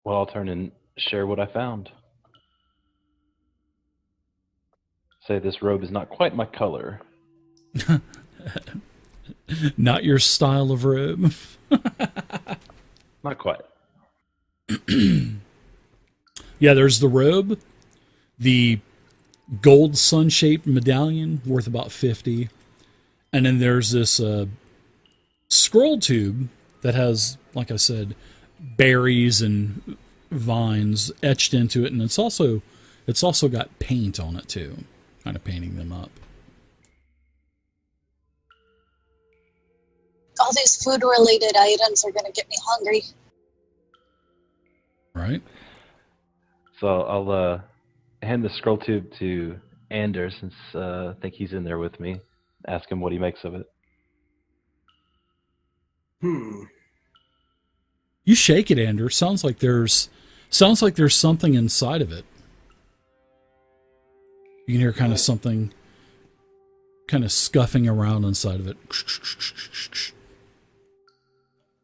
Well, I'll turn and share what I found. Say this robe is not quite my color. Not your style of robe. Not quite. Yeah, there's the robe, the gold sun-shaped medallion worth about 50, and then there's this scroll tube that has, like I said, berries and vines etched into it, and it's also got paint on it too, kind of painting them up. All these food-related items are going to get me hungry. Right. So I'll hand the scroll tube to Anders, since I think he's in there with me. Ask him what he makes of it. You shake it, Anders. Sounds like there's something inside of it. You can hear kind of something kind of scuffing around inside of it.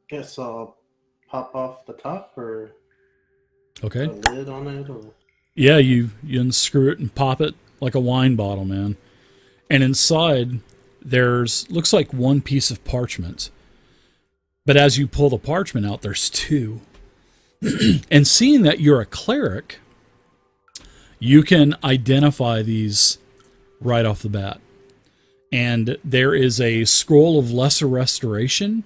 Guess I'll pop off the top or Okay. put a lid on it or... Yeah, you unscrew it and pop it like a wine bottle, man. And inside looks like one piece of parchment. But as you pull the parchment out, there's two. And seeing that you're a cleric, you can identify these right off the bat. And there is a scroll of lesser restoration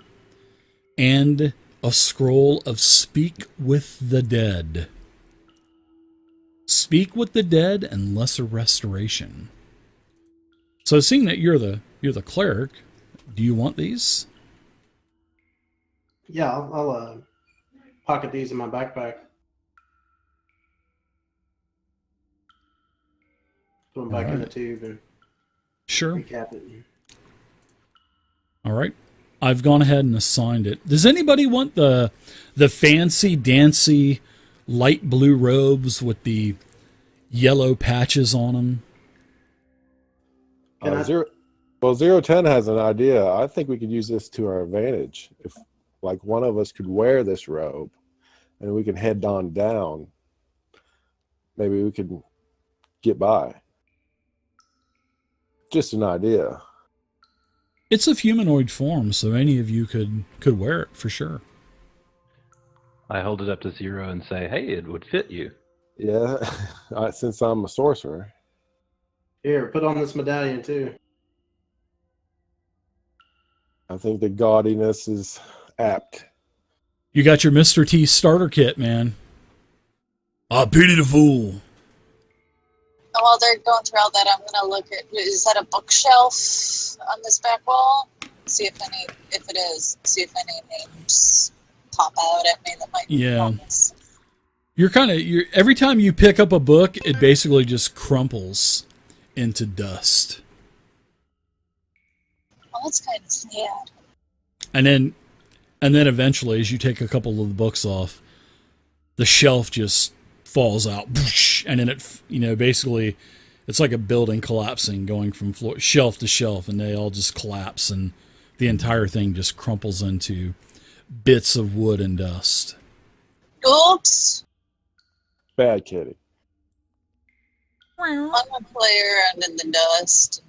and a scroll of speak with the dead. Speak with the dead and lesser restoration. So seeing that you're the cleric, do you want these? Yeah, I'll pocket these in my backpack. Put them back in the tube and Sure. recap it. All right. I've gone ahead and assigned it. Does anybody want the fancy dancy light blue robes with the yellow patches on them? 010 has an idea. I think we could use this to our advantage. If like one of us could wear this robe and we can head on down, maybe we could get by. Just an idea. It's of humanoid form, so any of you could wear it for sure. I hold it up to Zero and say, hey, it would fit you. Yeah, since I'm a sorcerer. Here, put on this medallion too. I think the gaudiness is apt. You got your Mr. T starter kit, man. I pity the fool. And while they're going through all that, I'm going to look at, is that a bookshelf on this back wall? See if it is, see if any names pop out at me that might be on this. You're every time you pick up a book, it basically just crumples into dust. Oh, that's kind of sad. And then eventually, as you take a couple of the books off, the shelf just falls out, and then it, basically, it's like a building collapsing, going from shelf to shelf, and they all just collapse, and the entire thing just crumples into bits of wood and dust. Oops. Bad kitty. I'm going to play around in the dust.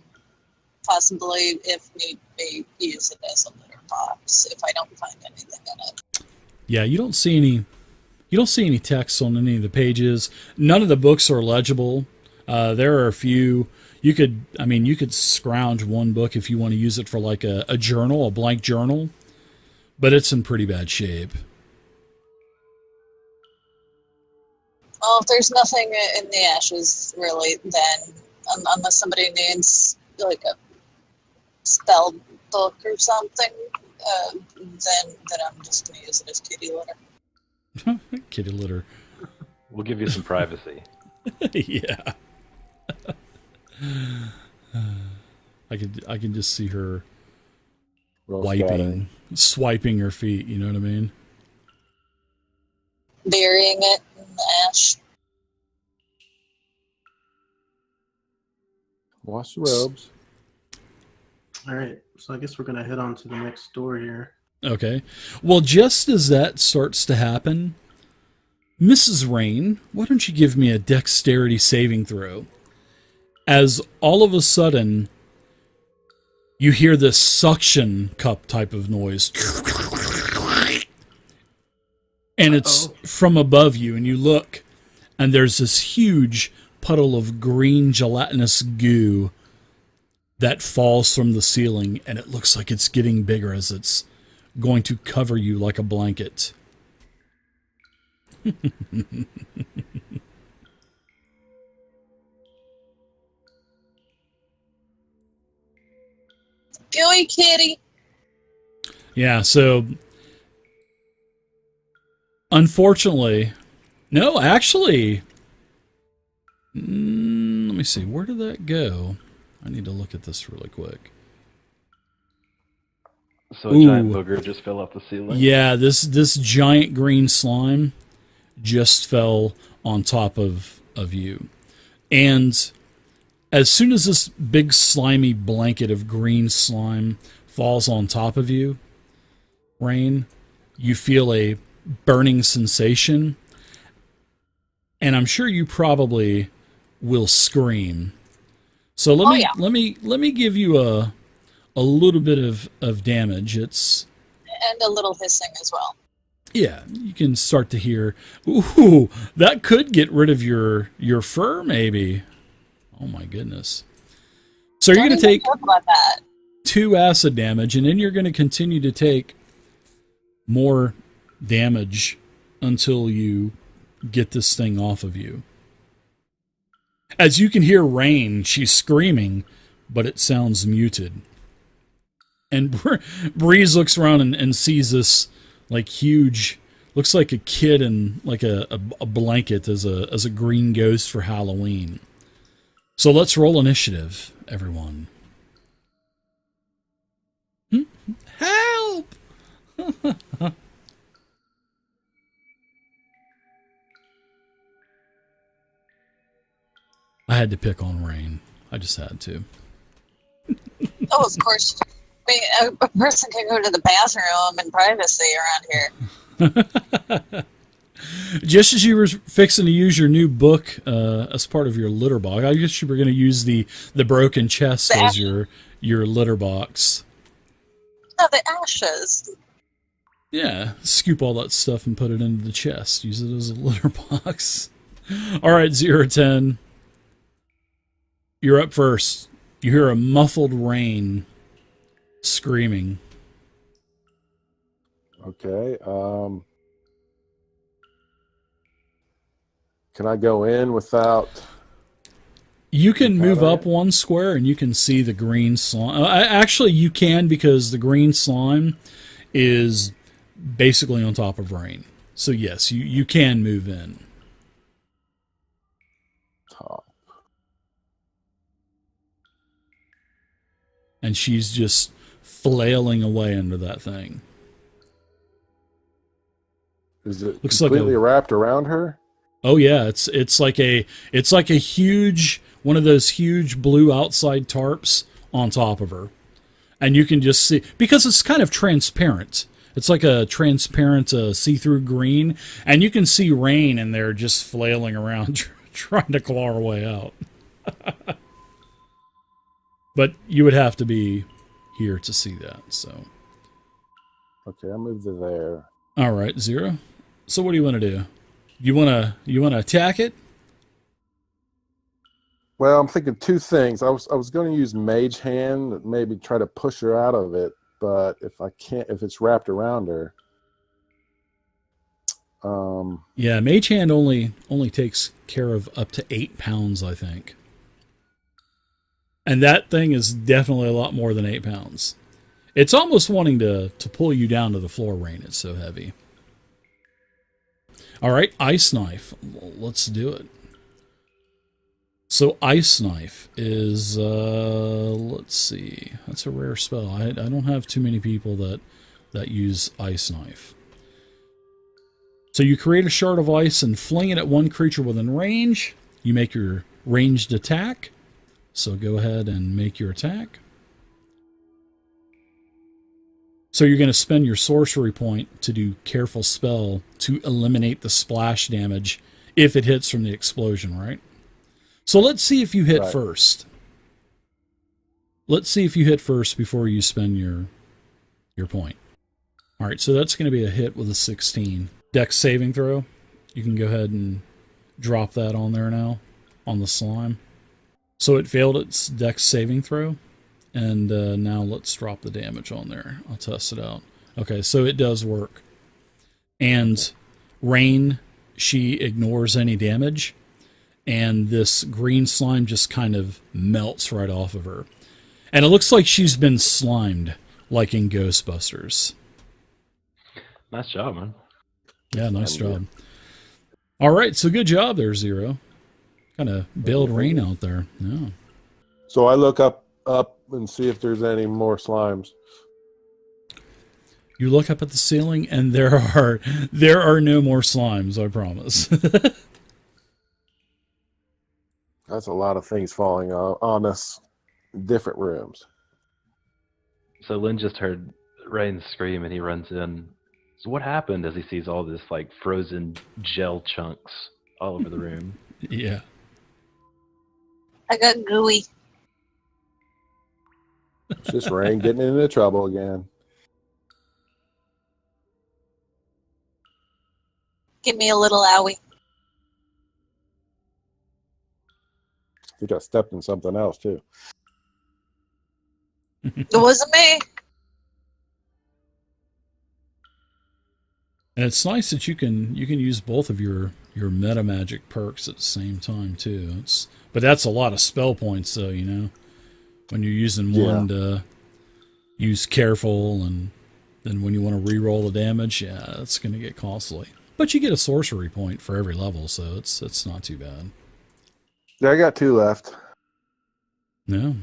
Possibly, if need be, use it as a litter box if I don't find anything in it. Yeah, you don't see any text on any of the pages. None of the books are legible. There are a few. You could scrounge one book if you want to use it for like a journal, a blank journal, but it's in pretty bad shape. Well, if there's nothing in the ashes, really, then unless somebody needs like a spell book or something, then I'm just going to use it as kitty litter. Kitty litter. We'll give you some privacy. Yeah. I can just see her swiping her feet. You know what I mean? Burying it in the ash. Wash the robes. All right, so I guess we're going to head on to the next door here. Okay. Well, just as that starts to happen, Mrs. Rain, why don't you give me a dexterity saving throw? As all of a sudden, you hear this suction cup type of noise. And it's from above you, and you look, and there's this huge puddle of green gelatinous goo that falls from the ceiling, and it looks like it's getting bigger as it's going to cover you like a blanket. Gooey kitty. Yeah, so unfortunately, no, actually, let me see, where did that go? I need to look at this really quick. So a giant booger just fell off the ceiling? Yeah, this giant green slime just fell on top of you. And as soon as this big slimy blanket of green slime falls on top of you, Rain, you feel a burning sensation. And I'm sure you probably will scream. So let me give you a little bit of damage. It's and a little hissing as well. Yeah, you can start to hear, ooh, that could get rid of your fur, maybe. Oh my goodness. So you're going to take 2 acid damage, and then you're going to continue to take more damage until you get this thing off of you. As you can hear Rain, she's screaming, but it sounds muted. And Breeze looks around and sees this like huge, looks like a kid in like a blanket as a green ghost for Halloween. So let's roll initiative, everyone. Help! I had to pick on Rain. I just had to. Oh, of course. I mean, a person can go to the bathroom in privacy around here. Just as you were fixing to use your new book as part of your litter box, I guess you were going to use the broken chest as your litter box. No, the ashes. Yeah, scoop all that stuff and put it into the chest. Use it as a litter box. All right, 0 to 10. You're up first. You hear a muffled Rain screaming. Okay. Can I go in without... You can move up 1 square and you can see the green slime. Actually, you can, because the green slime is basically on top of Rain. So yes, you can move in. Top. And she's just flailing away under that thing. Is it Looks completely wrapped around her? Oh yeah, it's like a huge, one of those huge blue outside tarps on top of her. And you can just see, because it's kind of transparent. It's like a transparent see-through green, and you can see Rain in there just flailing around trying to claw her way out. But you would have to be here to see that, so. Okay, I moved to there. All right, 0. So what do you want to do? You want to attack it? Well, I'm thinking 2 things. I was going to use Mage Hand, maybe try to push her out of it, but if I can't, if it's wrapped around her. Yeah, Mage Hand only takes care of up to 8 pounds, I think. And that thing is definitely a lot more than 8 pounds. It's almost wanting to pull you down to the floor, Rain. It's so heavy. All right, Ice Knife. Let's do it. So Ice Knife is, let's see. That's a rare spell. I don't have too many people that use Ice Knife. So you create a shard of ice and fling it at one creature within range. You make your ranged attack. So go ahead and make your attack. So you're going to spend your sorcery point to do Careful Spell to eliminate the splash damage if it hits from the explosion, right? So let's see if you hit first. Let's see if you hit first before you spend your point. All right, so that's going to be a hit with a 16. Dex saving throw. You can go ahead and drop that on there now, on the slime. So it failed its Dex saving throw. And now let's drop the damage on there. I'll test it out. Okay, so it does work. And Rain, she ignores any damage. And this green slime just kind of melts right off of her. And it looks like she's been slimed, like in Ghostbusters. Nice job, man. Yeah, nice job. All right, so good job there, Zero. Kind of bailed Rain out there. Yeah. So I look up and see if there's any more slimes. You look up at the ceiling, and there are no more slimes, I promise. That's a lot of things falling on us in different rooms. So Lynn just heard Rain scream, and he runs in. So what happened as he sees all this like frozen gel chunks all over the room? Yeah. I got gooey. It's just Rain getting into trouble again. Give me a little owie. He got stepped in something else too. It wasn't me. And it's nice that you can use both of your meta magic perks at the same time too. But that's a lot of spell points though, you know. When you're using one to use Careful, and then when you want to re-roll the damage, yeah, it's going to get costly. But you get a sorcery point for every level, so it's not too bad. Yeah, I got 2 left. No.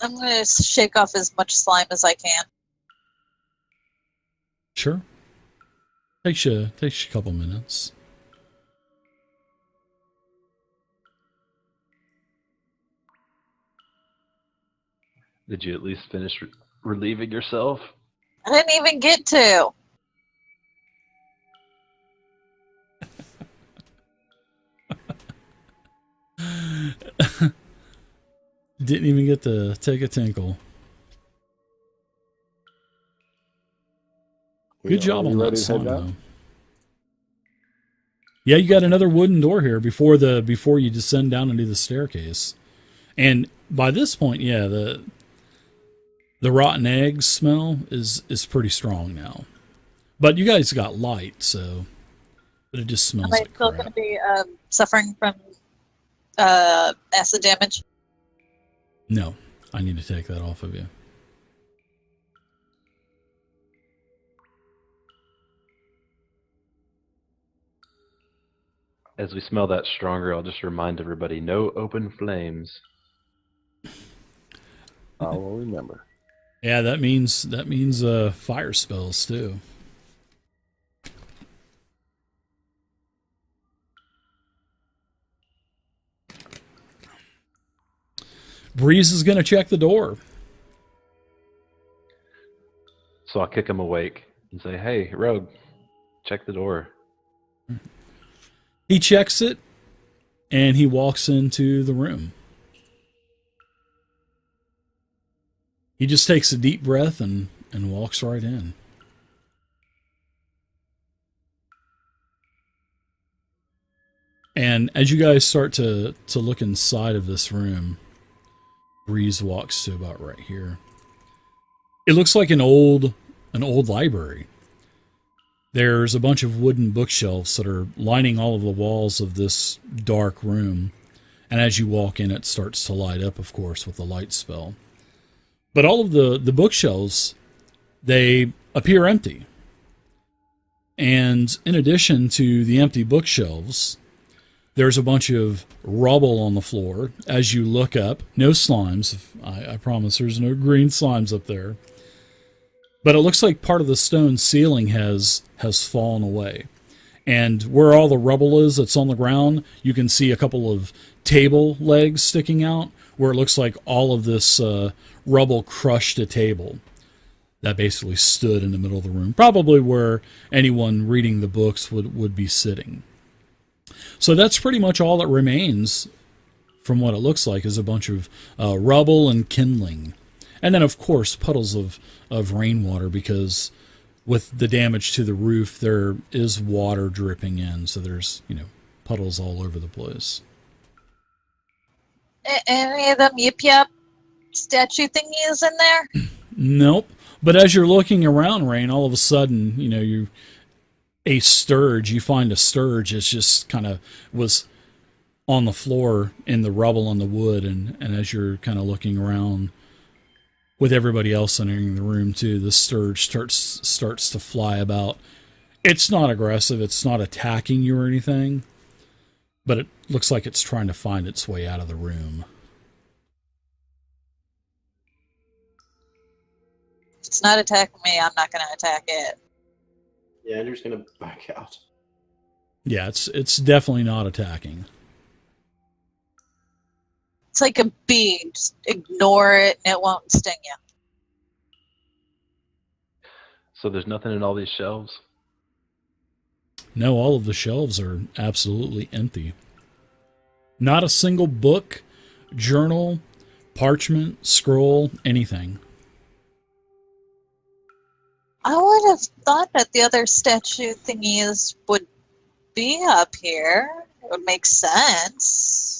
I'm going to shake off as much slime as I can. Sure. Takes you a couple minutes. Did you at least finish relieving yourself? I didn't even get to. Didn't even get to take a tinkle. Good job on that song, though. Yeah, you got another wooden door here before you descend down into the staircase. And by this point, yeah, the rotten eggs smell is pretty strong now. But you guys got light, so but it just smells like crap. Am I still going to be suffering from acid damage? No, I need to take that off of you. As we smell that stronger, I'll just remind everybody, no open flames. I will remember. Yeah, that means fire spells too. Breeze is going to check the door. So I'll kick him awake and say, "Hey, Rogue, check the door." He checks it, and he walks into the room. He just takes a deep breath and walks right in. And as you guys start to look inside of this room, Breeze walks to about right here. It looks like an old library. There's a bunch of wooden bookshelves that are lining all of the walls of this dark room. And as you walk in, it starts to light up, of course, with the light spell. But all of the bookshelves, they appear empty. And in addition to the empty bookshelves, there's a bunch of rubble on the floor. As you look up, no slimes. I promise there's no green slimes up there. But it looks like part of the stone ceiling has fallen away. And where all the rubble is that's on the ground, you can see a couple of table legs sticking out, where it looks like all of this rubble crushed a table. that basically stood in the middle of the room, probably where anyone reading the books would be sitting. So that's pretty much all that remains from what it looks like, is a bunch of rubble and kindling. And then, of course, puddles of rainwater, because with the damage to the roof, there is water dripping in. So there's, puddles all over the place. Any of them Yip Yap statue thingies in there? Nope. But as you're looking around, Rain, all of a sudden, you find a Sturge. It's just kind of was on the floor in the rubble on the wood, and as you're kind of looking around with everybody else entering the room too, the Sturge starts to fly about. It's not aggressive, it's not attacking you or anything, but it looks like it's trying to find its way out of the room. If it's not attacking me, I'm not going to attack it. Yeah, Andrew's gonna back out. Yeah, it's definitely not attacking. It's like a bee. Just ignore it and it won't sting you. So there's nothing in all these shelves? No, all of the shelves are absolutely empty. Not a single book, journal, parchment, scroll, anything. I would have thought that the other statue thingies would be up here. It would make sense.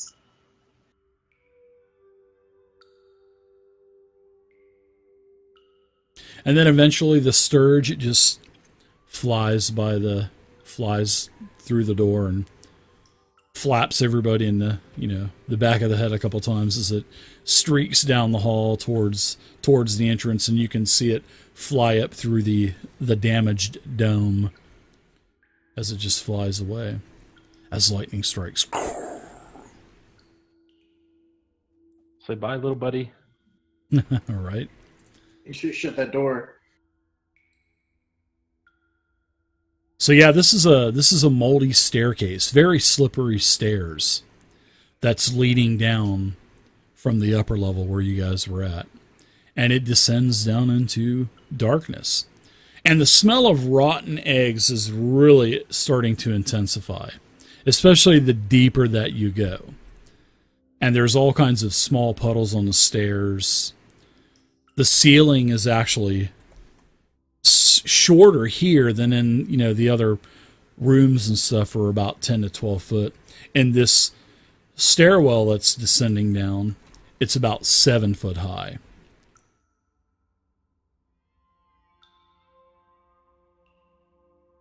And then eventually the Sturge, it just flies through the door and flaps everybody in the back of the head a couple times as it streaks down the hall towards the entrance, and you can see it fly up through the damaged dome as it just flies away as lightning strikes. Say bye, little buddy. All right. You should shut that door. So yeah, this is a moldy staircase, very slippery stairs that's leading down from the upper level where you guys were at. And it descends down into darkness. And the smell of rotten eggs is really starting to intensify, especially the deeper that you go. And there's all kinds of small puddles on the stairs. The ceiling is actually shorter here than in, the other rooms and stuff are about 10 to 12 foot. And this stairwell that's descending down, it's about 7 foot high.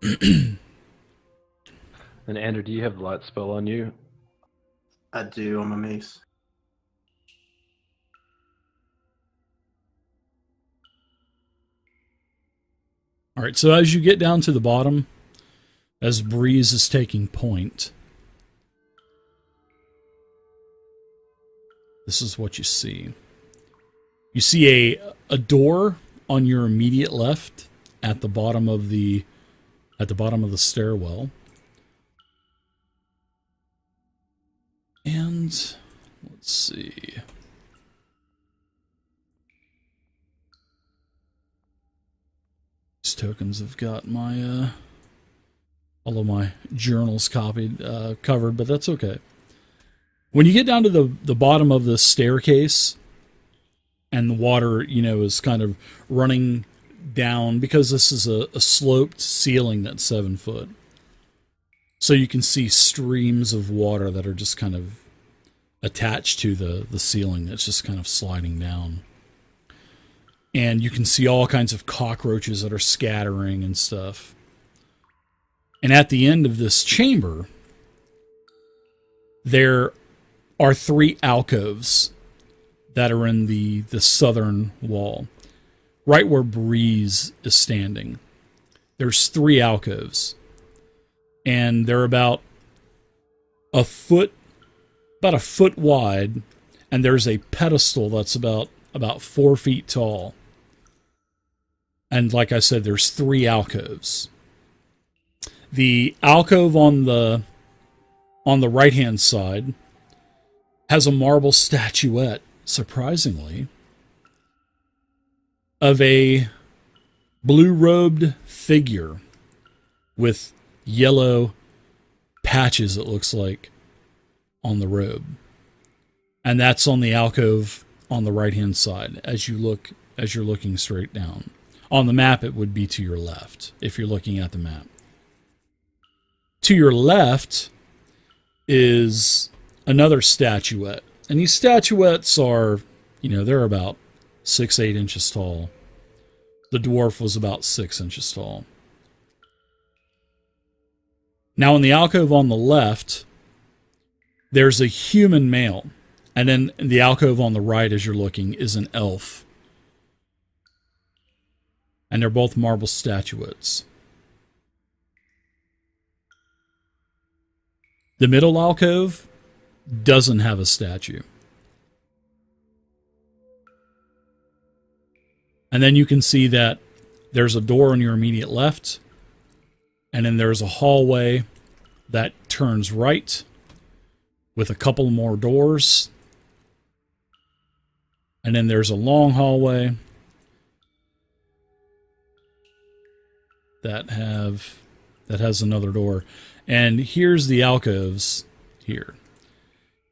And Andrew, do you have the light spell on you? I do. I'm a mace. All right, so as you get down to the bottom, as Breeze is taking point, this is what you see. You see a door on your immediate left at the bottom of the stairwell. And let's see. These tokens have got my all of my journals covered, but that's okay. When you get down to the bottom of the staircase, and the water, is kind of running down, because this is a sloped ceiling that's 7 foot. So you can see streams of water that are just kind of attached to the ceiling that's just kind of sliding down. And you can see all kinds of cockroaches that are scattering and stuff. And at the end of this chamber, there are 3 alcoves that are in the southern wall, right where Breeze is standing. There's 3 alcoves, and they're about a foot wide, and there's a pedestal that's about 4 feet tall. And like I said, there's 3 alcoves. The alcove on the right-hand side has a marble statuette, surprisingly, of a blue-robed figure with yellow patches, it looks like, on the robe. And that's on the alcove on the right-hand side as you're looking straight down. On the map, it would be to your left, if you're looking at the map. To your left is another statuette. And these statuettes are, they're about 6-8 inches tall. The dwarf was about 6 inches tall. Now, in the alcove on the left, there's a human male. And then the alcove on the right, as you're looking, is an elf. And they're both marble statuettes. The middle alcove doesn't have a statue. And then you can see that there's a door on your immediate left. And then there's a hallway that turns right with a couple more doors. And then there's a long hallway that has another door. And here's the alcoves here.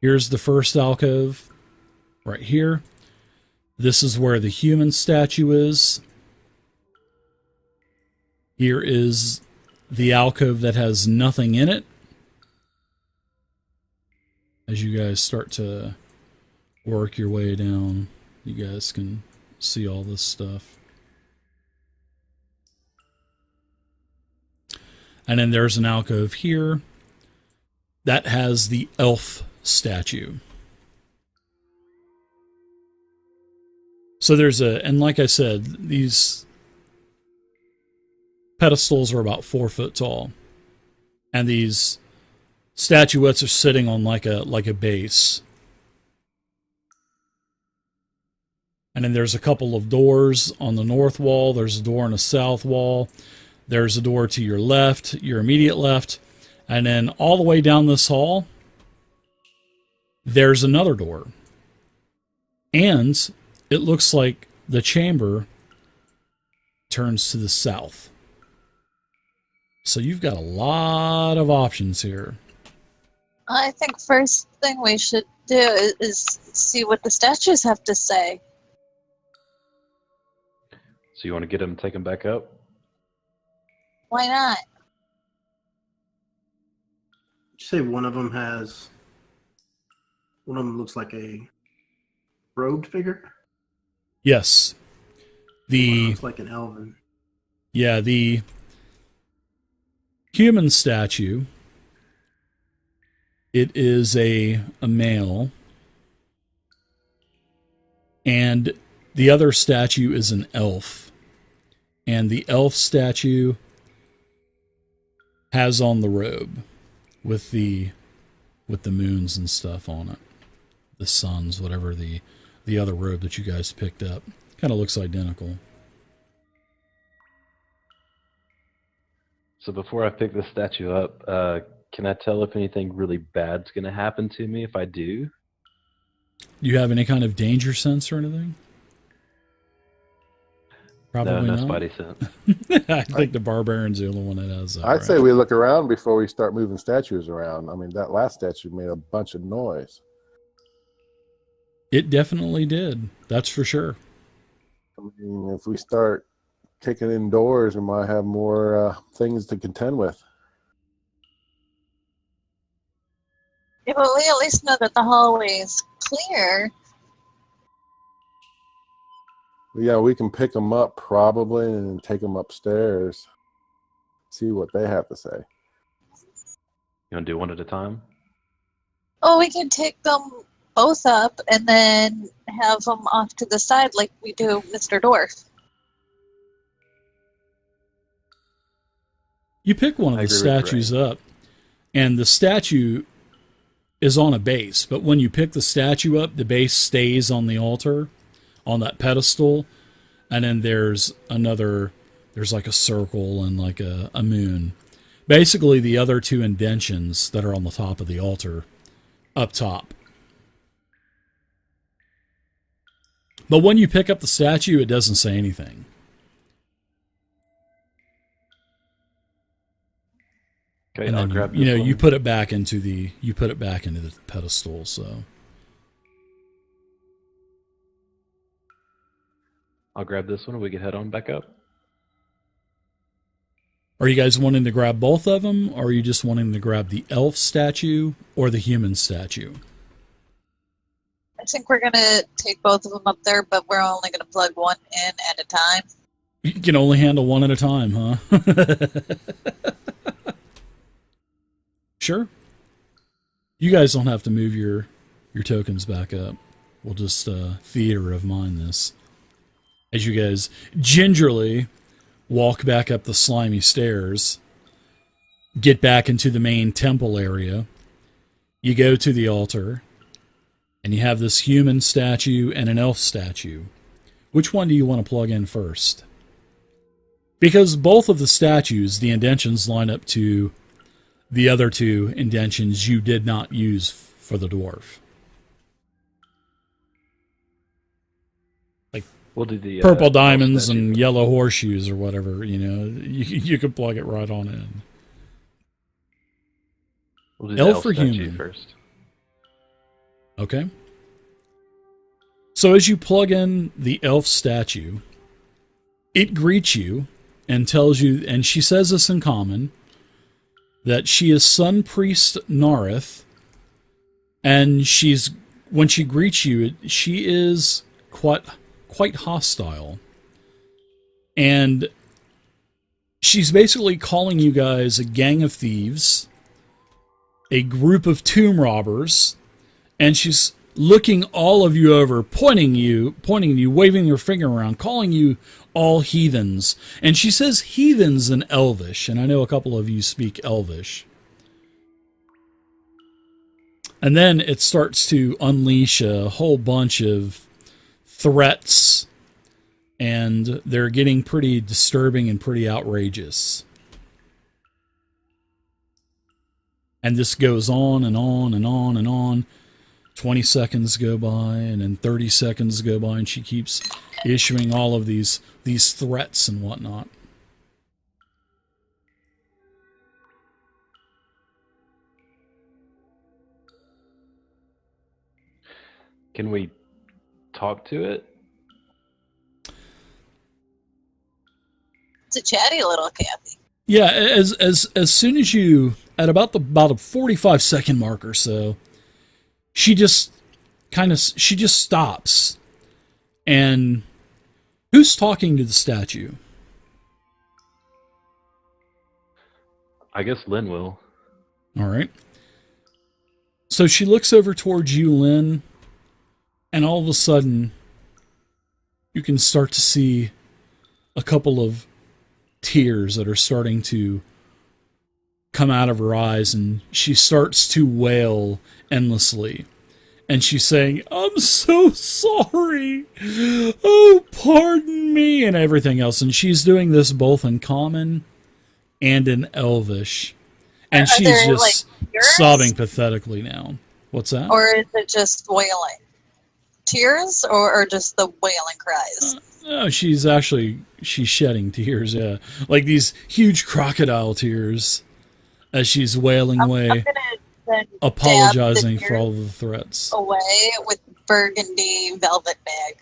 Here's the first alcove right here. This is where the human statue is. Here is the alcove that has nothing in it. As you guys start to work your way down, you guys can see all this stuff. And then there's an alcove here that has the elf statue. So and like I said, these pedestals are about 4 foot tall. And these statuettes are sitting on like a base. And then there's a couple of doors on the north wall. There's a door on the south wall. There's a door to your left, your immediate left. And then all the way down this hall, there's another door. And it looks like the chamber turns to the south. So you've got a lot of options here. I think first thing we should do is see what the statues have to say. So you want to get him, take him back up? Why not? Did you say one of them looks like a robed figure? Yes. One looks like an elven. Yeah, the human statue, it is a male. And the other statue is an elf. And the elf statue has on the robe with the moons and stuff on it. The suns, whatever the other robe that you guys picked up. Kind of looks identical. So before I pick the statue up, can I tell if anything really bad's going to happen to me if I do? Do you have any kind of danger sense or anything? Probably no not. Spidey sense. I think the barbarian's the only one that has that. I'd say we look around before we start moving statues around. I mean, that last statue made a bunch of noise. It definitely did. That's for sure. I mean, if we start kicking in doors, we might have more things to contend with. Yeah, but we at least know that the hallway is clear. Yeah, we can pick them up probably and take them upstairs. See what they have to say. You want to do one at a time? Oh, we can take them both up and then have them off to the side like we do Mr. Dwarf. You pick one of I the agree with statues up, and the statue is on a base. But when you pick the statue up, the base stays on the altar, on that pedestal, and then there's like a circle and like a moon. Basically, the other two indentions that are on the top of the altar, up top. But when you pick up the statue, it doesn't say anything. Okay, and I'll then grab you this know one. you put it back into the pedestal. So I'll grab this one and we can head on back up. are you guys wanting to grab both of them, or are you just wanting to grab the elf statue or the human statue? I think we're gonna take both of them up there, but we're only gonna plug one in at a time. You can only handle one at a time, huh? Sure. You guys don't have to move your tokens back up. We'll just theater of mind this. As you guys gingerly walk back up the slimy stairs, get back into the main temple area, you go to the altar, and you have this human statue and an elf statue. Which one do you want to plug in first? Because both of the statues, the indentions line up to the other two indentions you did not use for the dwarf. Like We'll do the purple elf diamonds statue and first. yellow horseshoes or whatever, you can plug it right on in. We'll do the elf elf or statue human? first. Okay. So as you plug in the elf statue, it greets you and tells you, and she says this in common, that she is Sun Priest Nareth, and when she greets you, she is quite hostile. And she's basically calling you guys a gang of thieves, a group of tomb robbers, and she's looking all of you over, pointing you, waving her finger around, calling you all heathens. And she says heathens in Elvish, and I know a couple of you speak Elvish. And then it starts to unleash a whole bunch of threats, and they're getting pretty disturbing and pretty outrageous. And this goes on and on and on and on. 20 seconds go by, and then 30 seconds go by, and she keeps issuing all of these threats and whatnot. Can we talk to it? It's a chatty little Kathy. Yeah, as soon as you at about a 45-second mark or so, she just stops. And who's talking to the statue? I guess Lynn will. All right. So she looks over towards you, Lynn, and all of a sudden, you can start to see a couple of tears that are starting to come out of her eyes, and she starts to wail endlessly. And she's saying, "I'm so sorry. Oh, pardon me," and everything else. And she's doing this both in common and in Elvish. And she's there, just tears? sobbing pathetically now. What's that? Or is it just wailing? Tears or just the wailing cries? No, she's shedding tears, yeah. Like these huge crocodile tears as she's wailing away, I'm gonna then apologizing dab the for all of the threats. away with burgundy velvet bag.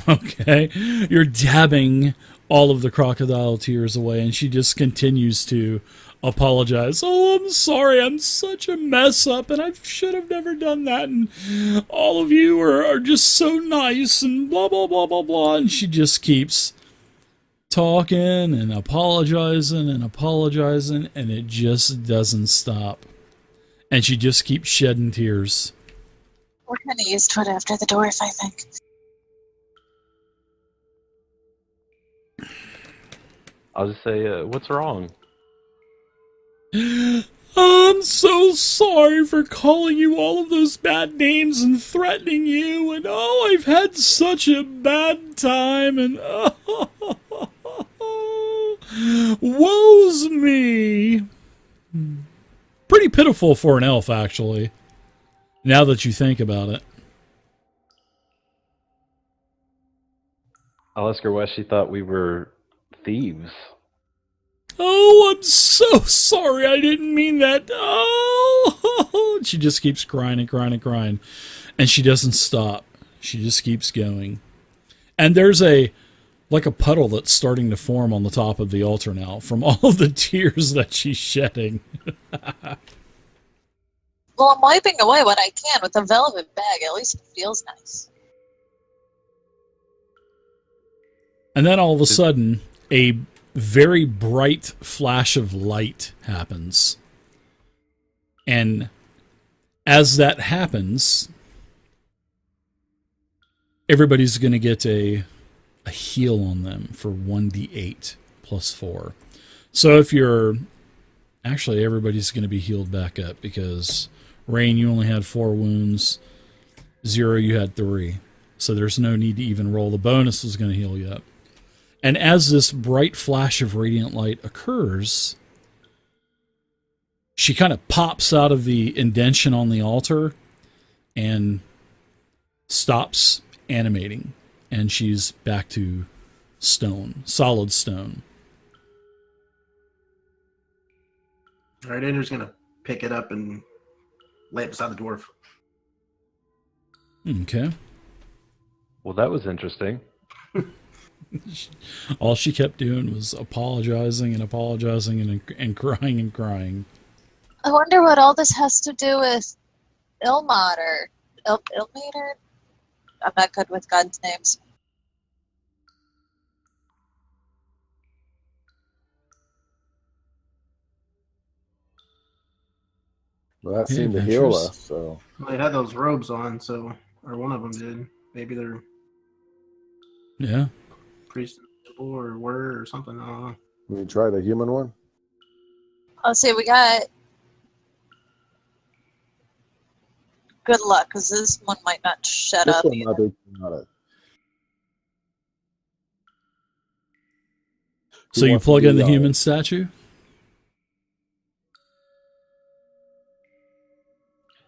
Okay. You're dabbing all of the crocodile tears away, and she just continues to apologize. "Oh, I'm sorry. I'm such a mess up, and I should have never done that. And all of you are just so nice, and blah, blah, blah, blah, blah." And she just keeps talking and apologizing, and it just doesn't stop. And she just keeps shedding tears. We're gonna use to it after the dwarf, I think. I'll just say, what's wrong? "I'm so sorry for calling you all of those bad names and threatening you, and oh, I've had such a bad time, and woe's me." Pretty pitiful for an elf, actually, now that you think about it. I'll ask her why she thought we were thieves. Oh, I'm so sorry. I didn't mean that. Oh, she just keeps crying and crying and crying. And she doesn't stop. She just keeps going. And there's a puddle that's starting to form on the top of the altar now from all of the tears that she's shedding. Well, I'm wiping away what I can with a velvet bag. At least it feels nice. And then all of a sudden, a very bright flash of light happens. And as that happens, everybody's going to get a heal on them for 1d8 plus 4. So if you're... Actually, everybody's going to be healed back up because, Rain, you only had 4 wounds. 0, you had 3. So there's no need to even roll. The bonus was going to heal you up. And as this bright flash of radiant light occurs, she kind of pops out of the indention on the altar and stops animating. And she's back to stone, solid stone. All right, Andrew's going to pick it up and lay it beside the dwarf. Okay. Well, that was interesting. All she kept doing was apologizing and apologizing and crying and crying. I wonder what all this has to do with Ilmad or Ilmater? I'm not good with God's names. Well, that Yeah, seemed to heal adventures. us, so Well, they had those robes on, so, or one of them did. Maybe they're Yeah. priest or were or something. I don't know. we can try the human one. Let's see, we got... Good luck, because this one might not shut This up one either. might be chaotic. So Who you wants to plug do in the that? human statue?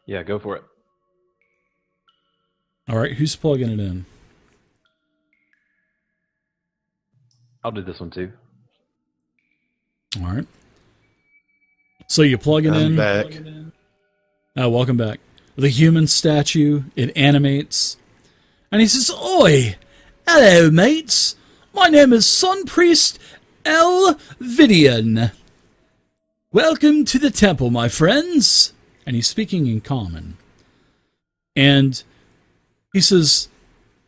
Yeah, go for it. All right, who's plugging it in? I'll do this one too. All right. So you plug it I'm in. back. Welcome back. The human statue, it animates. And he says, Oi! Hello, mates. My name is Sun Priest Elvidian. Welcome to the temple, my friends. And he's speaking in common. And he says,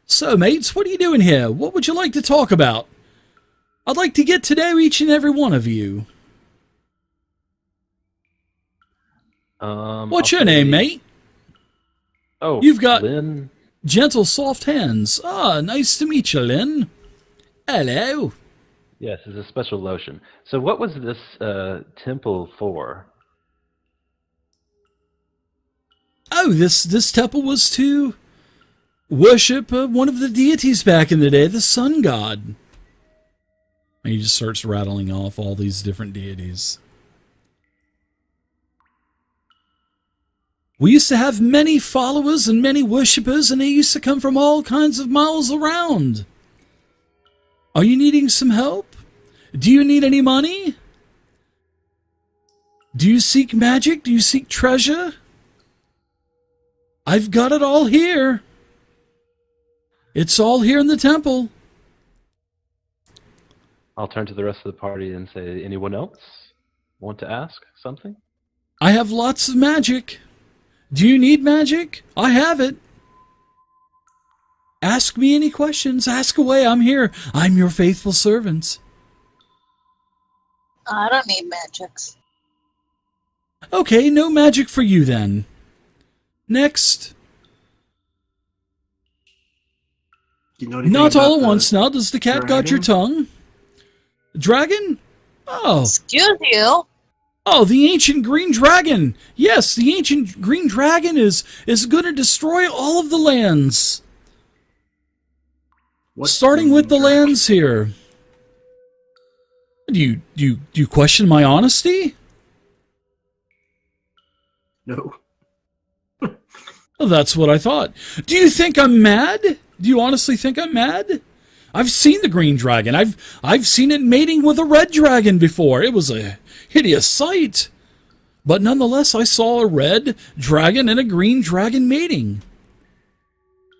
So, mates, what are you doing here? What would you like to talk about? I'd like to get to know each and every one of you. What's I'll your name, say- mate? Oh, You've got- Lynn. Gentle, soft hands. Ah, nice to meet you, Lynn. Hello. Yes, it's a special lotion. So, what was this temple for? Oh, this temple was to worship one of the deities back in the day, the sun god. And he just starts rattling off all these different deities. We used to have many followers and many worshippers, and they used to come from all kinds of miles around. Are you needing some help? Do you need any money? Do you seek magic? Do you seek treasure? I've got it all here. It's all here in the temple. I'll turn to the rest of the party and say, anyone else want to ask something? I have lots of magic. Do you need magic? I have it. Ask me any questions. Ask away. I'm here. I'm your faithful servant. I don't need magics. Okay, no magic for you then. Next. Do you know anything Not all about at once now. Does the cat got your tongue? Dragon? Oh. Excuse you. Oh, the ancient green dragon. Yes, the ancient green dragon is going to destroy all of the lands. What's Starting with the lands here. Do you question my honesty? No. Well, that's what I thought. Do you think I'm mad? Do you honestly think I'm mad? I've seen the green dragon. I've seen it mating with a red dragon before. It was a hideous sight. But nonetheless, I saw a red dragon and a green dragon mating.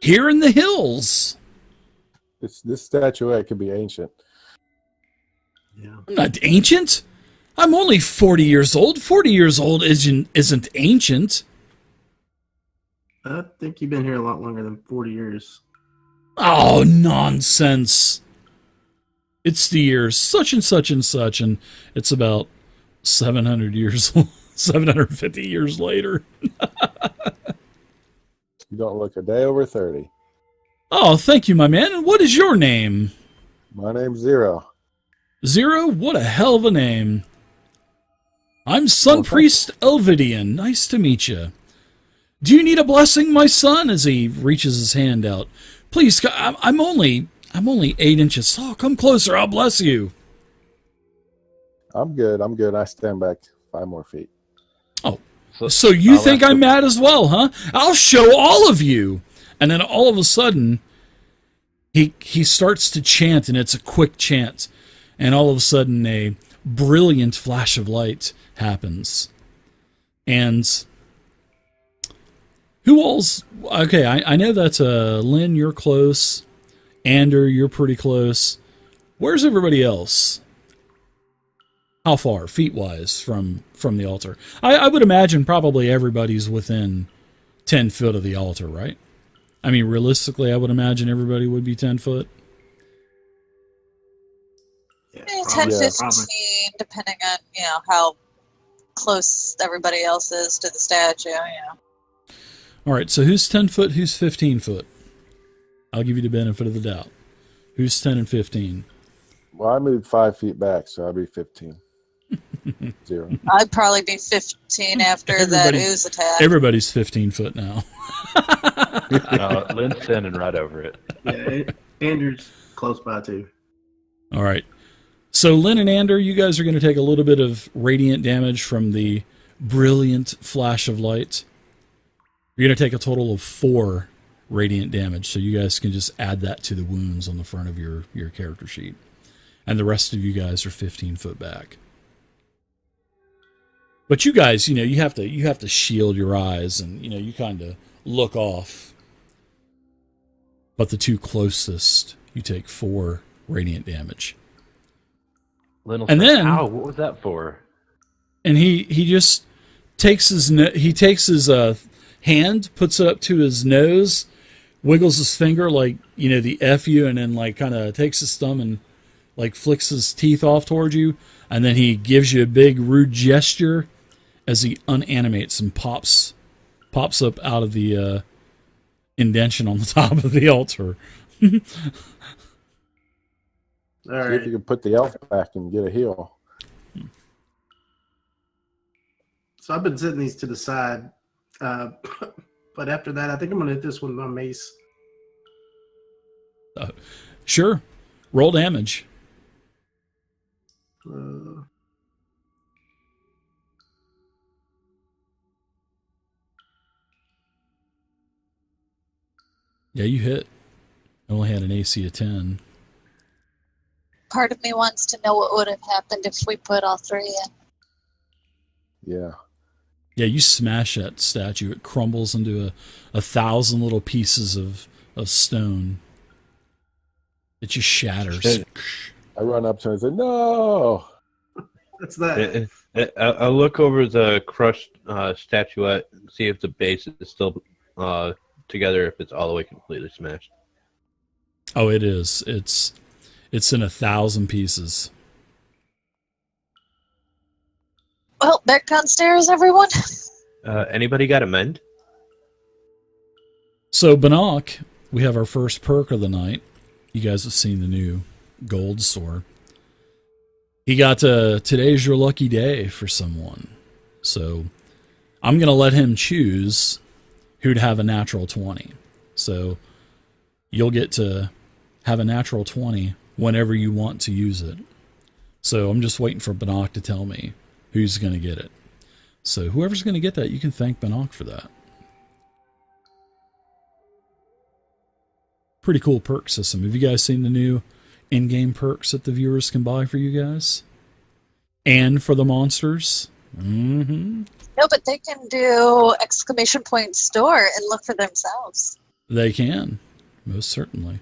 Here in the hills. This statuette could be ancient. Yeah. I'm not ancient. I'm only 40 years old. 40 years old isn't ancient. I think you've been here a lot longer than 40 years. Oh, nonsense. It's the year such and such and such, and it's about 700 years old. 750 years later. You don't look a day over 30. Oh, thank you, my man. And what is your name? My name's Zero. Zero? What a hell of a name. I'm Sun Priest Elvidian. Nice to meet you. Do you need a blessing, my son? As he reaches his hand out. Please, I'm only 8 inches tall. Come closer. I'll bless you. I'm good. I stand back 5 more feet. Oh, so you I'll think ask I'm him- mad as well, huh? I'll show all of you. And then all of a sudden, he starts to chant, and it's a quick chant. And all of a sudden, a brilliant flash of light happens. And who all's... Okay, I know that's Lynn, you're close. Ander, you're pretty close. Where's everybody else? How far, feet-wise, from the altar? I would imagine probably everybody's within 10 foot of the altar, right? I mean, realistically, I would imagine everybody would be 10 foot. Yeah, 10, probably. 15, depending on, how close everybody else is to the statue, All right, so who's 10 foot, who's 15 foot? I'll give you the benefit of the doubt. Who's 10 and 15? Well, I moved 5 feet back, so I'll be 15. 0. I'd probably be 15 after that ooze attack. Everybody's 15 foot now. Lynn's standing right over it. Yeah, Andrew's close by too. All right. So Lynn and Ander, you guys are going to take a little bit of radiant damage from the brilliant flash of light. You're going to take a total of 4 radiant damage, so you guys can just add that to the wounds on the front of your character sheet. And the rest of you guys are 15 foot back. But you guys, you have to shield your eyes, and you kind of look off. But the 2 closest, you take 4 radiant damage. Lynn will And say, then- ow, what was that for? And he just takes his hand, puts it up to his nose, wiggles his finger like the F you, and then kind of takes his thumb and flicks his teeth off towards you, and then he gives you a big rude gesture as he unanimates and pops up out of the indention on the top of the altar. All See if right. you can put the elf back and get a heal. So I've been sitting these to the side, but after that, I think I'm gonna hit this one with my mace. Sure, roll damage. Yeah, you hit. I only had an AC of 10. Part of me wants to know what would have happened if we put all 3 in. Yeah. Yeah, you smash that statue. It crumbles into 1,000 little pieces of stone. It just shatters. I run up to him and say, "No!" That's that. I'll look over the crushed statuette and see if the base is still together, if it's all the way completely smashed. Oh, it is. It's in 1,000 pieces. Well, back downstairs, everyone. Anybody got a mend? So, Bannock, we have our first perk of the night. You guys have seen the new gold store. He got today's your lucky day for someone. So, I'm going to let him choose who'd have a natural 20. So, you'll get to have a natural 20 whenever you want to use it. So, I'm just waiting for Bannock to tell me who's going to get it. So, whoever's going to get that, you can thank Bannock for that. pretty cool perk system. Have you guys seen the new in-game perks that the viewers can buy for you guys? And for the monsters? Mm-hmm. No, but they can do ! Store and look for themselves. They can. Most certainly.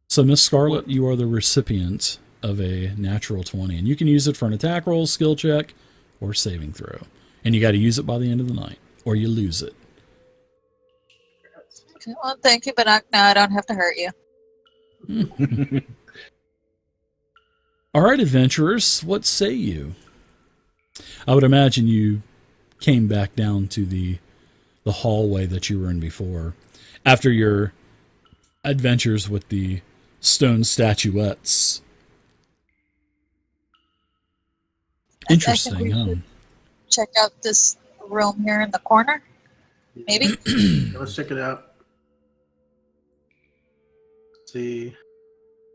So, Miss Scarlet, you are the recipient of a natural 20, and you can use it for an attack roll, skill check, or saving throw. And you got to use it by the end of the night, or you lose it. Okay, well, thank you, but no, I don't have to hurt you. All right, adventurers, what say you? I would imagine you came back down to the hallway that you were in before, after your adventures with the stone statuettes. Interesting, huh? Check out this room here in the corner. Maybe. Let's check it out. See,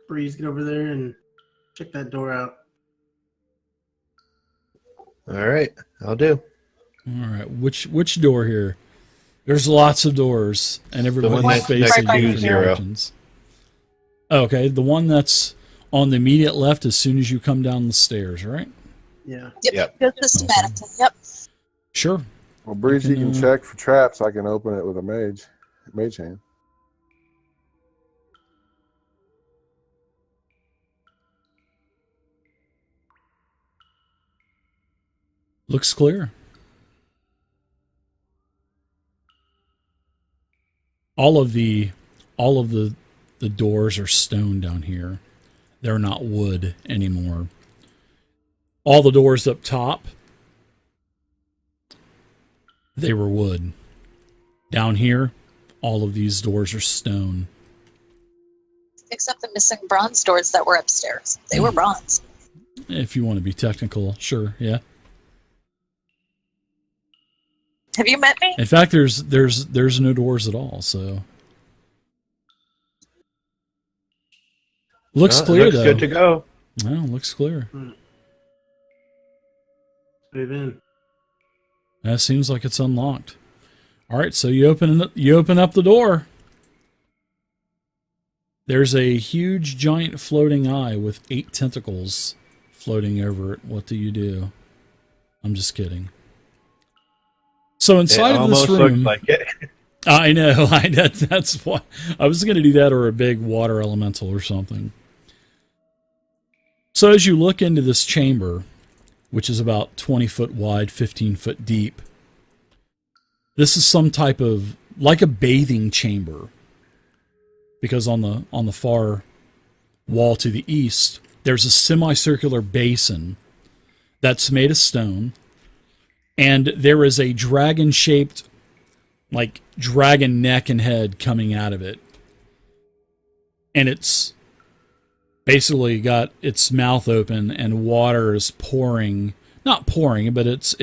Breeze, get over there and check that door out. All right, I'll do. All right, which door here? There's lots of doors, and everybody's that's facing next to different zero. directions. Okay, the one that's on the immediate left as soon as you come down the stairs, right? Yeah. Yep. Go systematically. Yep. Sure. Well, Breeze, you can check for traps. I can open it with a mage hand. Looks clear. All of the doors are stone down here. They're not wood anymore. All the doors up top, they were wood. Down here, all of these doors are stone. Except the missing bronze doors that were upstairs. They were bronze. If you want to be technical, sure, yeah. Have you met me? In fact, there's no doors at all, so looks clear looks though. good to go. Well, looks clear. Move in. That seems like it's unlocked. All right, so you open up the door. There's a huge, giant floating eye with 8 tentacles floating over it. What do you do? I'm just kidding. So inside of this room, looks like it. I know. That's why I was going to do that, or a big water elemental or something. So as you look into this chamber, which is about 20 foot wide, 15 foot deep, this is some type of, like a bathing chamber, because on the far wall to the east, there's a semicircular basin that's made of stone. And there is a dragon-shaped, like, dragon neck and head coming out of it. And it's basically got its mouth open and water is pouring. Not pouring, but it's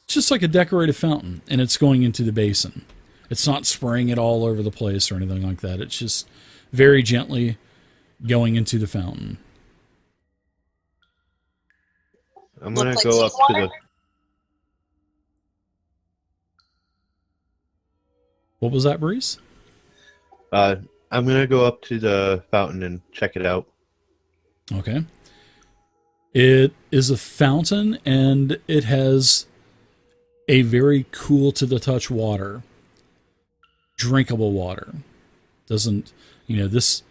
just like a decorated fountain. And it's going into the basin. It's not spraying it all over the place or anything like that. It's just very gently going into the fountain. I'm going to go up to the... What was that, Breeze? I'm going to go up to the fountain and check it out. Okay. It is a fountain, and it has a very cool to the touch water. Drinkable water. Doesn't, this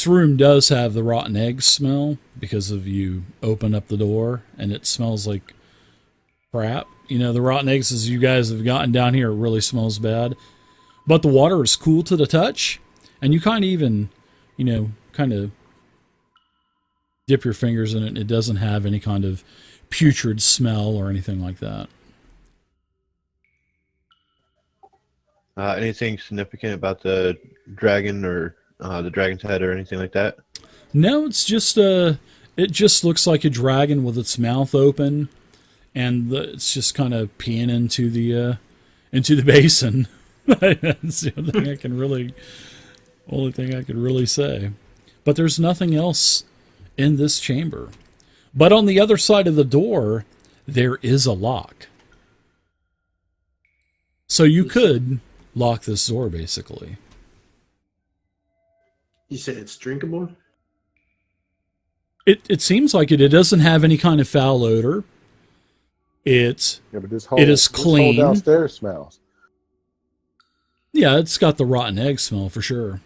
room does have the rotten egg smell because of you open up the door and it smells like crap. The rotten eggs, as you guys have gotten down here, it really smells bad. But the water is cool to the touch, and you kind of even, kind of dip your fingers in it, and it doesn't have any kind of putrid smell or anything like that. Anything significant about the dragon or the dragon's head or anything like that? No, it's just it just looks like a dragon with its mouth open. And it's just kind of peeing into the basin. That's the only thing I can really say. But there's nothing else in this chamber. But on the other side of the door, there is a lock. So you could lock this door, basically. You say it's drinkable? It seems like it. It doesn't have any kind of foul odor. It but this is this clean. whole downstairs smells. Yeah, it's got the rotten egg smell for sure.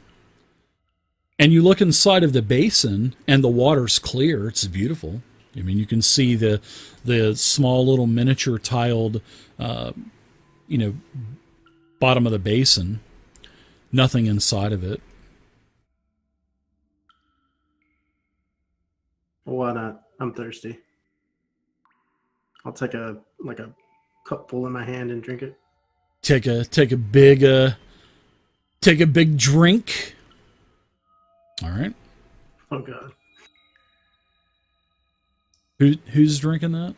And you look inside of the basin, and the water's clear. It's beautiful. I mean, you can see the small little miniature tiled, bottom of the basin. Nothing inside of it. Why not? I'm thirsty. I'll take a cupful in my hand and drink it. Take a big drink. All right. Oh God. Who's drinking that?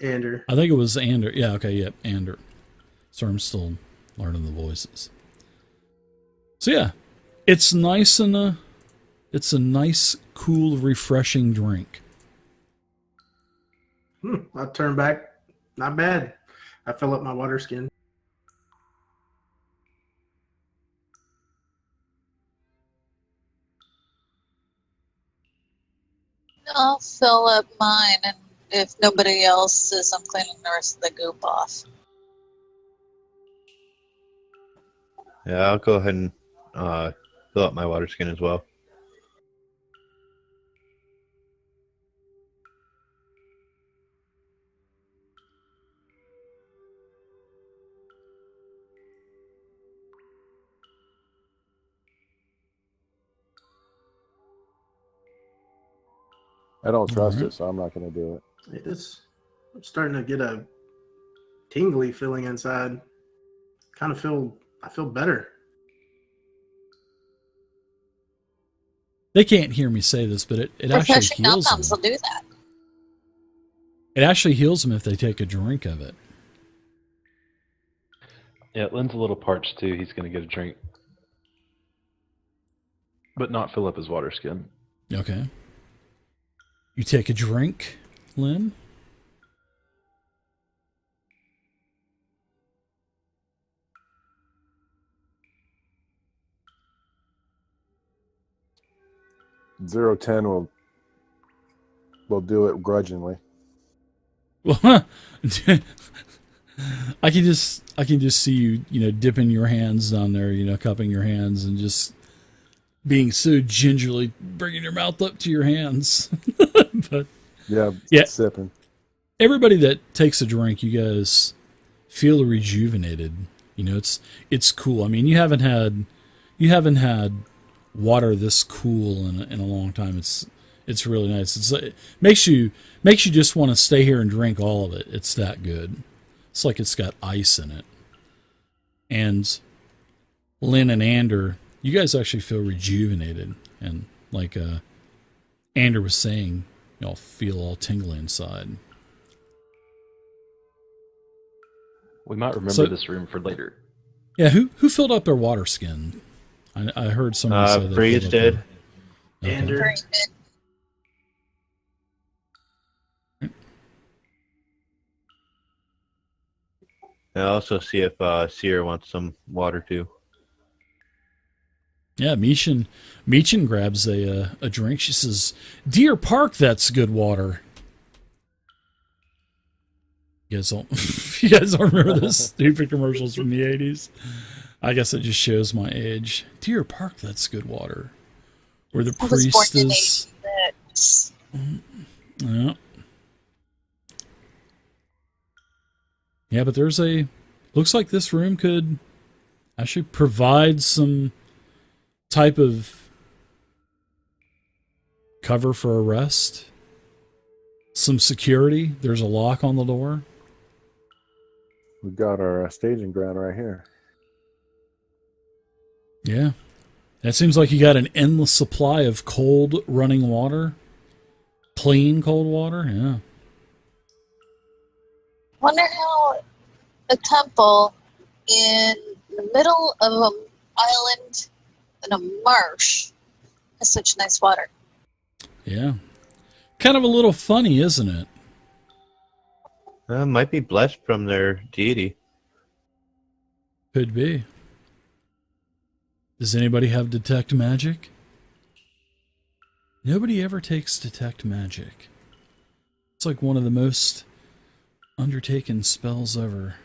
Ander. I think it was Ander. Yeah. Okay. Yep. Ander. Sorry, I'm still learning the voices. So yeah, it's nice and it's a nice, cool, refreshing drink. I turn back. Not bad. I fill up my water skin. I'll fill up mine, and if nobody else says, I'm cleaning the rest of the goop off. Yeah, I'll go ahead and fill up my water skin as well. I don't trust Alright. it, so I'm not going to do it. I'm starting to get a tingly feeling inside. I feel better. They can't hear me say this, but it actually Refreshing heals outcomes will them. do that. It actually heals them if they take a drink of it. Yeah, Lynn's a little parched too. He's going to get a drink. But not fill up his water skin. Okay. You take a drink, Lynn? Zero 10 will do it grudgingly. Well, I can just see you, dipping your hands down there, cupping your hands and just being so gingerly bringing your mouth up to your hands. But Yeah, Yeah. sipping. everybody that takes a drink, you guys feel rejuvenated. It's cool. I mean, you haven't had water this cool in a long time. It's really nice. It makes you just want to stay here and drink all of it. It's that good. It's like it's got ice in it. And Lynn and Ander, you guys actually feel rejuvenated, and like Ander was saying, y'all feel all tingly inside. We might remember So- this room for later. Yeah, who filled up their water skin? I heard somebody say they Breeze filled up did. their- Okay. Ander. Very good. And I'll also see if Seer wants some water too. Yeah, Meechin grabs a drink. She says, "Deer Park, that's good water." You guys don't remember those stupid commercials from the 80s? I guess it just shows my age. Deer Park, that's good water. Where the I was born priest in is. 86. Yeah. Yeah, but looks like this room could actually provide some type of cover for a rest. Some security. There's a lock on the door. We've got our staging ground right here. Yeah. It seems like you got an endless supply of cold running water. Clean cold water. Yeah. Wonder how a temple in the middle of an island in a marsh has such nice water. Yeah. Kind of a little funny, isn't it? Might be blessed from their deity. Could be. Does anybody have detect magic? Nobody ever takes detect magic. It's like one of the most undertaken spells ever.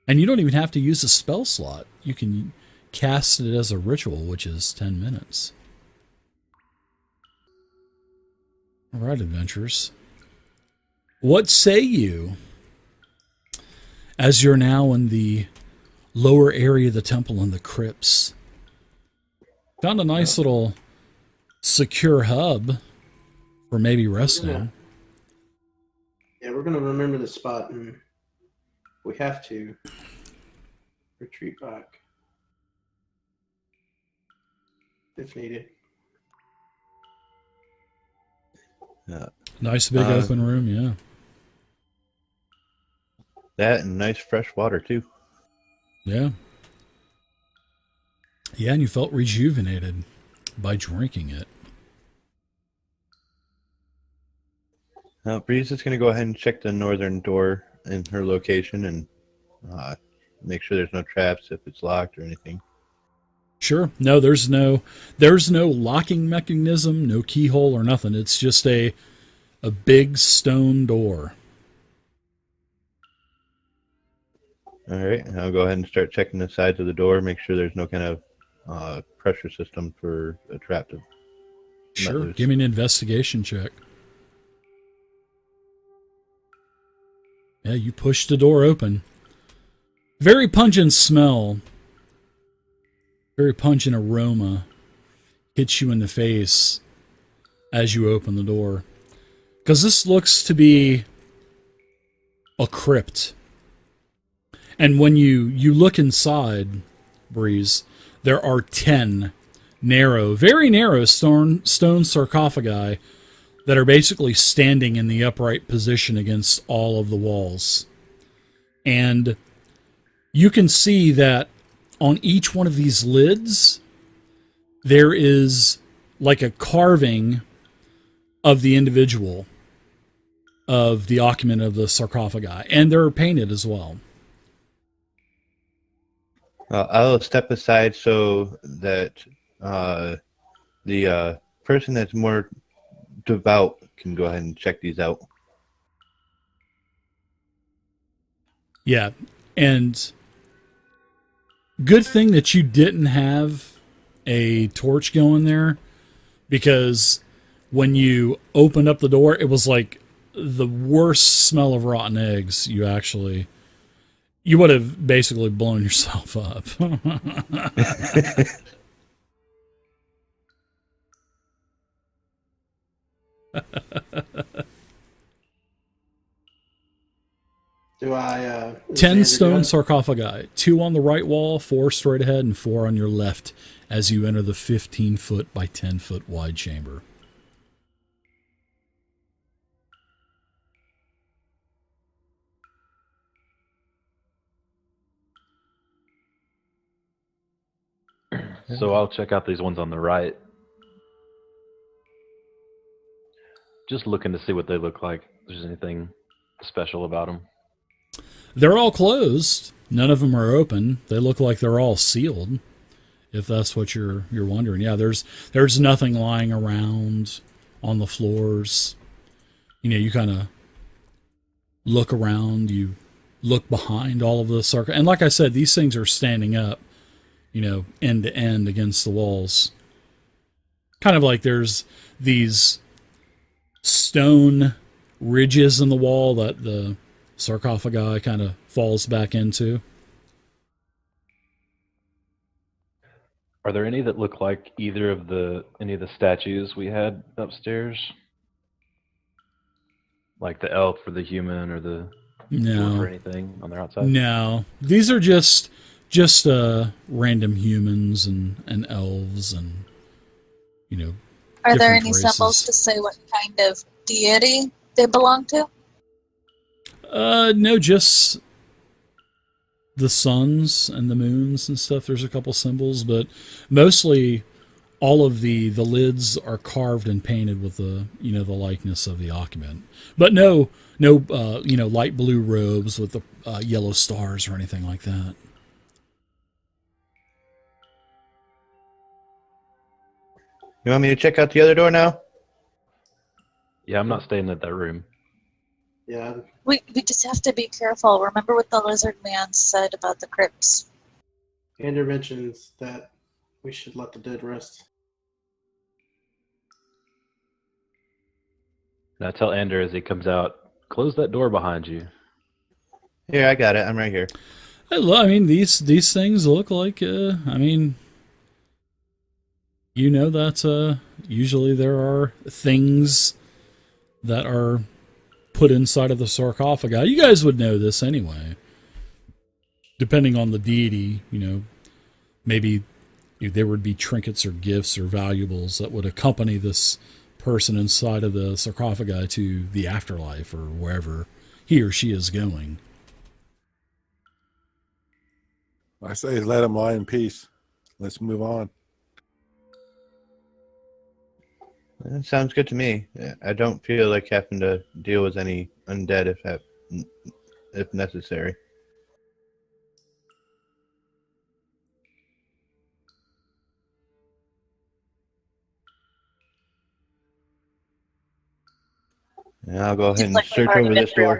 And you don't even have to use a spell slot. You can cast it as a ritual, which is 10 minutes. All right, adventurers. What say you as you're now in the lower area of the temple in the crypts? Found a nice little secure hub for maybe resting. Yeah, we're gonna remember the spot, and we have to retreat back if needed. Nice big open room, yeah. That and nice fresh water too. Yeah. Yeah, and you felt rejuvenated by drinking it. Breeze is going to go ahead and check the northern door in her location and make sure there's no traps if it's locked or anything. Sure. No, there's no locking mechanism, no keyhole or nothing. It's just a big stone door. All right, I'll go ahead and start checking the sides of the door, make sure there's no kind of pressure system for a trap to let Sure. loose. Give me an investigation check. Yeah, you push the door open. Very pungent smell. Very pungent aroma hits you in the face as you open the door. Because this looks to be a crypt. And when you look inside, Breeze, there are 10 narrow, very narrow stone sarcophagi that are basically standing in the upright position against all of the walls. And you can see that on each one of these lids, there is like a carving of the individual, of the occupant of the sarcophagi. And they're painted as well. I'll step aside so that the person that's more devout can go ahead and check these out. Yeah, and good thing that you didn't have a torch going there, because when you opened up the door, it was like the worst smell of rotten eggs. You would have basically blown yourself up. Do I? 10 stone sarcophagi, 2 on the right wall, 4 straight ahead, and 4 on your left as you enter the 15-foot by 10-foot wide chamber. So I'll check out these ones on the right. Just looking to see what they look like. If there's anything special about them. They're all closed. None of them are open. They look like they're all sealed, if that's what you're wondering. Yeah, there's nothing lying around on the floors. You kind of look around. You look behind all of the circle. And like I said, these things are standing up, end to end against the walls. Kind of like there's these stone ridges in the wall that the sarcophagi kind of falls back into. Are there any that look like any of the statues we had upstairs? Like the elf or the human or the dwarf or anything on their outside? No. These are just random humans and elves and Are there different any races. symbols to say what kind of deity they belong to? No, just the suns and the moons and stuff. There's a couple symbols, but mostly all of the lids are carved and painted with the the likeness of the occupant. But no light blue robes with the yellow stars or anything like that. You want me to check out the other door now? Yeah, I'm not staying at that room. Yeah, We just have to be careful. Remember what the lizard man said about the crypts. Ander mentions that we should let the dead rest. And I tell Ander as he comes out, close that door behind you. Here, I got it. I'm right here. I mean, these things look like, I mean, you know that usually there are things that are put inside of the sarcophagi. You guys would know this anyway. Depending on the deity, you know, maybe there would be trinkets or gifts or valuables that would accompany this person inside of the sarcophagi to the afterlife or wherever he or she is going. I say let him lie in peace. Let's move on. That sounds good to me. I don't feel like having to deal with any undead if necessary. And I'll go ahead Seems and like we've search already over been this through door.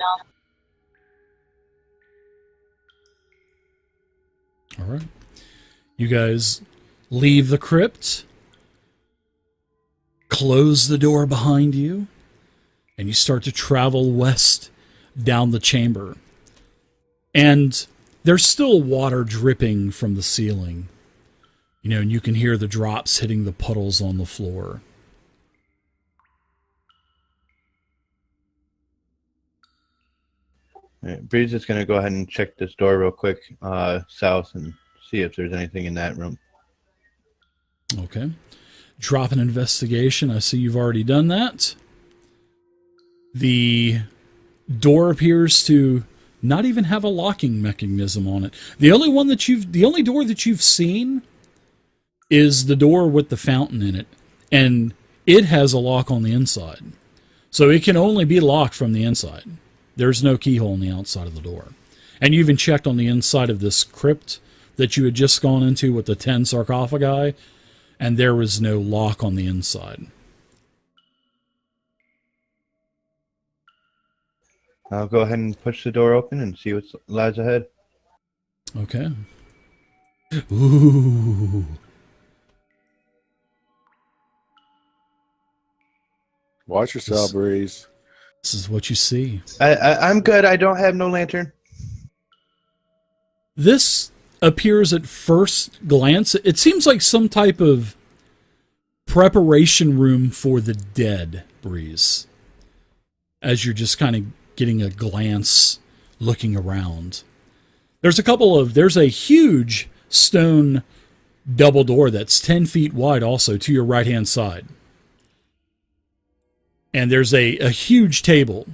now. All right. You guys leave the crypt, close the door behind you, and you start to travel west down the chamber. And there's still water dripping from the ceiling. You know, and you can hear the drops hitting the puddles on the floor. All right, Breeze is going to go ahead and check this door real quick, south, and see if there's anything in that room. Okay. Drop an investigation. I see you've already done that. The door appears to not even have a locking mechanism on it. The only door that you've seen is the door with the fountain in it, and it has a lock on the inside. So it can only be locked from the inside. There's no keyhole on the outside of the door. And you even checked on the inside of this crypt that you had just gone into with the 10 sarcophagi, and there was no lock on the inside. I'll go ahead and push the door open and see what lies ahead. Okay. Ooh. Watch yourself, Breeze. This is what you see. I'm good. I don't have no lantern. This appears at first glance, it seems like some type of preparation room for the dead, Breeze. As you're just kind of getting a glance, looking around. There's a huge stone double door that's 10 feet wide also to your right-hand side. And there's a huge table.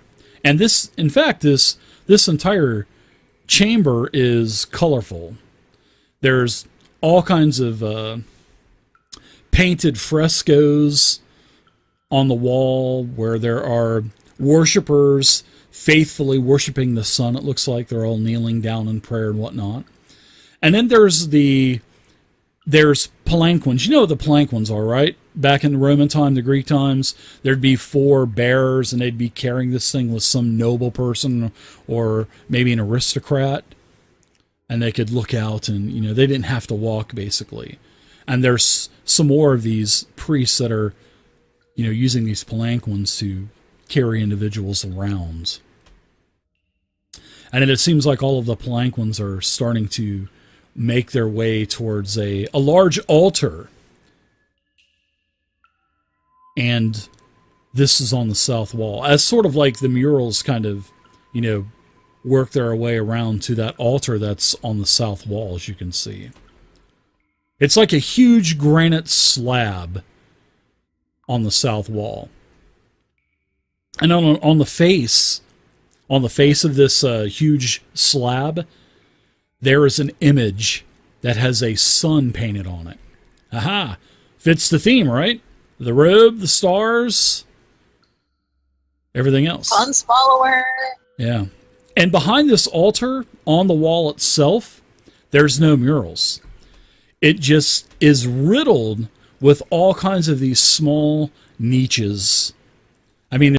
And this entire chamber is colorful. There's all kinds of painted frescoes on the wall where there are worshipers faithfully worshiping the sun. It looks like they're all kneeling down in prayer and whatnot. And then there's palanquins. You know what the palanquins are, right? Back in the Roman time, the Greek times, there'd be 4 bearers, and they'd be carrying this thing with some noble person or maybe an aristocrat. And they could look out and, you know, they didn't have to walk, basically. And there's some more of these priests that are, you know, using these palanquins to carry individuals around. And it seems like all of the palanquins are starting to make their way towards a large altar. And this is on the south wall. As sort of like the murals kind of, you know, work their way around to that altar that's on the south wall, as you can see. It's like a huge granite slab on the south wall. And on the face of this huge slab, there is an image that has a sun painted on it. Aha! Fits the theme, right? The robe, the stars, everything else. Sun's follower. Yeah. And behind this altar, on the wall itself, there's no murals. It just is riddled with all kinds of these small niches. I mean,